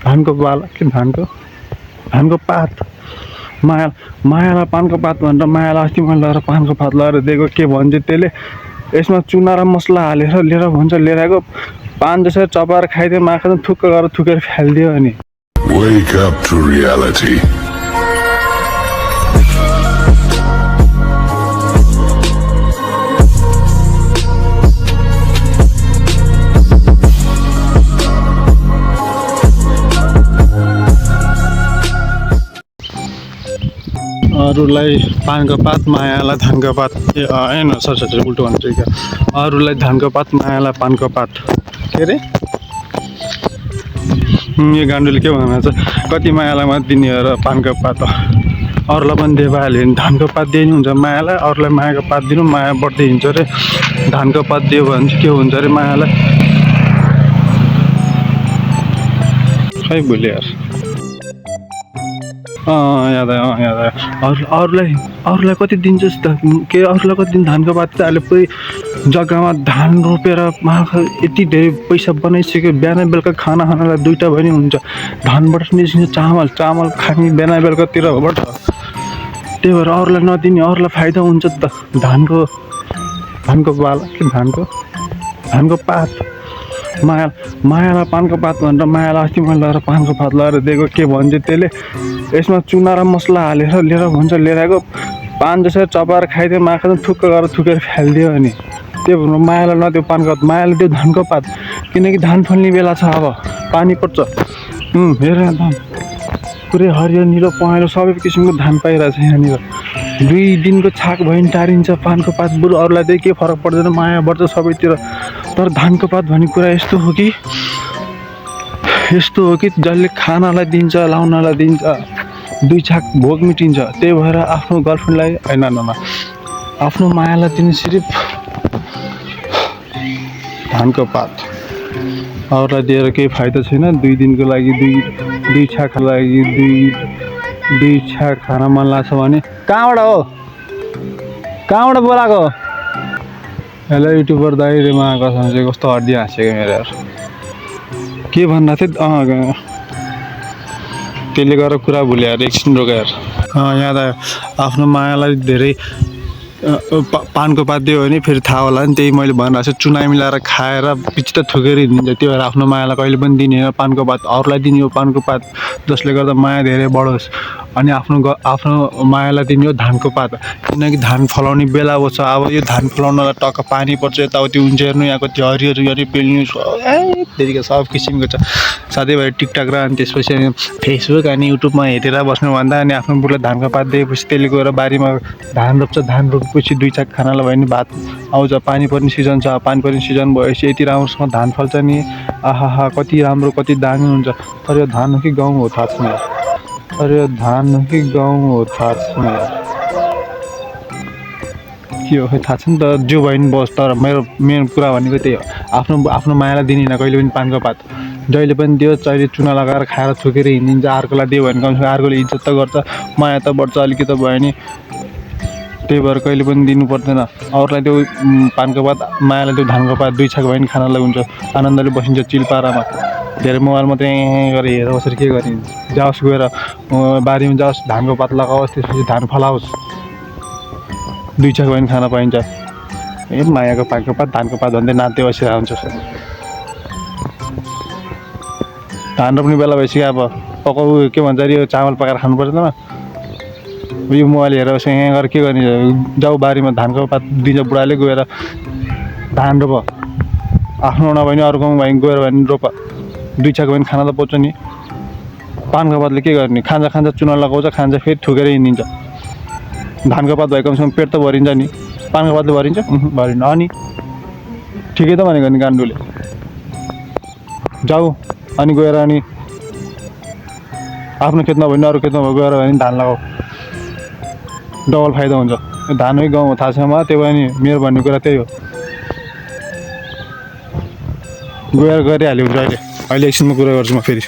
धानको बाला के धानको पात मायालाई पानको पात भनेर मायालाई अस्ति मैले लगेर पानको पात लगेर दिएको के भन्छ त्यसले यसमा चुना र मसला हालेर लिएर भन्छ लिएर आएको पान जसरी चपाएर खाइदियो माखा थुक्क गरेर थुकेर फालिदियो अनि Wake up to reality. अरूलाई पानको पात मायालाई धानको पात होइन सर उल्टो भन्छु क्या अरूलाई धानको पात मायालाई पानको पात के अरे यो गान्डुले के भन्न छ कति मायालाई मात्र दिने हो र पानको पात अरूलाई पनि दिए भइहाल्यो भने धानको पात दिनु हुन्छ मायालाई अरूलाई मायाको पात दिनु माया बढ्दै हिँड्छ अरे धानको पात दियो भने चाहिँ के हुन्छ अरे मायालाई खै भुल्यो यार याद आयो अरूलाई कति दिन्छस् त के अरूलाई कति दिन धानको पात त अहिले पुरै जग्गामा धान रोपेर यति धेरै पैसा बनाइसक्यो बिहान बेलुका खानालाई दुईवटा पनि हुन्छ धानबाट निस्किन्छ चामल खाने बिहान बेलुकातिरबाट त्यही भएर अरूलाई नदिने अरूलाई फाइदा हुन्छ त धानको बाला के धानको पात मायालाई पानको पात भनेर मायालाई अस्ति मैले लगेर पानको पात लगेर दिएको के भन्छ त्यसले यसमा चुना र मसला हालेर लिएर भन्छ लिएर आएको पान जसरी चपाएर खाइदियो माखा थुक्क गरेर थुकेर फालिदियो अनि त्यो भन्नु मायालाई नदियो पानको पात मायाले दियो धानको पात किनकि धान फल्ने बेला छ अब पानी पर्छ हेर धान पुरै हरियो निलो पहेँलो सबै किसिमको धान पाइरहेछ यहाँनिर 2 दिनको छाक भयो भने टारिन्छ पानको पात बरु अरूलाई चाहिँ के फरक पर्दैन माया बढ्छ सबैतिर तर धानको पात भन्ने कुरा यस्तो हो कि जसले खानालाई दिन्छ लाउनलाई दिन्छ 2 छाक भोग मिटिन्छ त्यही भएर आफ्नो गर्लफ्रेन्डलाई होइन आफ्नो मायालाई दिने सिर्फ धानको पात अरूलाई दिएर केही फाइदा छैन 2 दिनको लागि 2 छाकको लागि 2 छाक खान मन लाग्छ भने कहाँबाट बोलाएको हेलो युट्युबर दाइमा कसम चाहिँ कस्तो हड्डी हाँसेको मेरो यार के भन्दा थियो त्यसले गरेर कुरा भुल्यो यार एकछिन रोक्यो यार याद आयो आफ्नो मायालाई धेरै पानको पात दियो भने फेरि थाहा होला नि त्यही मैले भनिरहेको छु चुना मिलाएर खाएर पछि त थुकेर हिँडिन्छ त्यो भएर आफ्नो मायालाई कहिले पनि दिने होइन पानको पात अरूलाई दिने हो पानको पात जसले गर्दा माया धेरै बढोस् अनि आफ्नो मायालाई दिने हो धानको पात किनकि धान फलाउने बेला छ अब यो धान फलाउनलाई टक्क पानी पर्छ यताउति हुन्छ हेर्नु यहाँको त्यो हरियो पेल्नु धेरै सब किसिमको छ साथीभाइ टिकटक र अनि त्यसपछि फेसबुक अनि युट्युबमा हेरेर बस्नुभन्दा अनि आफ्नो बुढोलाई धानको पात दिएपछि त्यसले गएर बारीमा धान रोप्छ धान रोपेपछि 2 छाक खानालाई भयो भने भात आउँछ पानी पर्ने सिजन छ पानी पर्ने सिजन भएपछि यति राम्रोसँग धान फल्छ नि आहा कति राम्रो कति दामी हुन्छ तर यो धान हो कि गाउँ हो थाहा छैन तर यो धान हो कि गाउँ हो थाहा छैन के हो थाहा छैन त जो भयो नि बस तर मेरो कुरा भनेको त्यही हो आफ्नो मायालाई दिने कहिले पनि पानको पात जहिले पनि दियो जहिले चुना लगाएर खाएर थुकेर हिँडिन्छ अर्कोलाई दियो भने कमसेकम अर्कोले इज्जत त गर्छ माया त बढ्छ अलिकति भयो नि त्यही भएर कहिले पनि दिनु पर्दैन अरूलाई त्यो पानको पात मायालाई त्यो धानको पात 2 छाक भयो नि खानालाई हुन्छ आनन्दले बसिन्छ चिलपारामा धेरै मोबाइल मात्रै गरेर हेरेर बसेर के गरिन्छ जाओस् गएर बारीमा जाओस् धानको पात लगाओस् त्यसपछि धान फलाओस् 2 छाक भयो नि खाना पाइन्छ मायाको पानको पात धानको पात भन्दै नाच्दै बसिरहेको हुन्छ धान रोप्ने बेला भइसक्यो अब पकाउ के भन्छ अरे यो चामल पकाएर खानु पर्दैन यो मोबाइल हेरेर यहाँ गरेर के गर्ने जाऊ बारीमा धानको पात दिन्छ बुढाले गएर धान रोप आफ्नो नभए नि अरूकोमा भयो गएर भयो नि रोप 2 छाक भयो नि खाना त पाउँछ नि पानको पातले के गर्ने खान्छ चुना लगाउँछ खान्छ फेरि थुकेर हिँडिन्छ धानको पात भएको कमसेकम पेट त भरिन्छ नि पानको पातले भरिन्छ भरिन्न अनि ठिकै त भनेको नि गान्डुले जाऊ अनि गएर अनि आफ्नो खेतमा भयो नि अरू खेतमा गएर भयो नि धान लगाऊ डबल फाइदा हुन्छ धानै गाउँ थाहा छैन मलाई त्यो भयो नि मेरो भन्ने कुरा त्यही हो गएर गरिहाल्यो अहिले एकछिनमा कुरा गर्छु म फेरि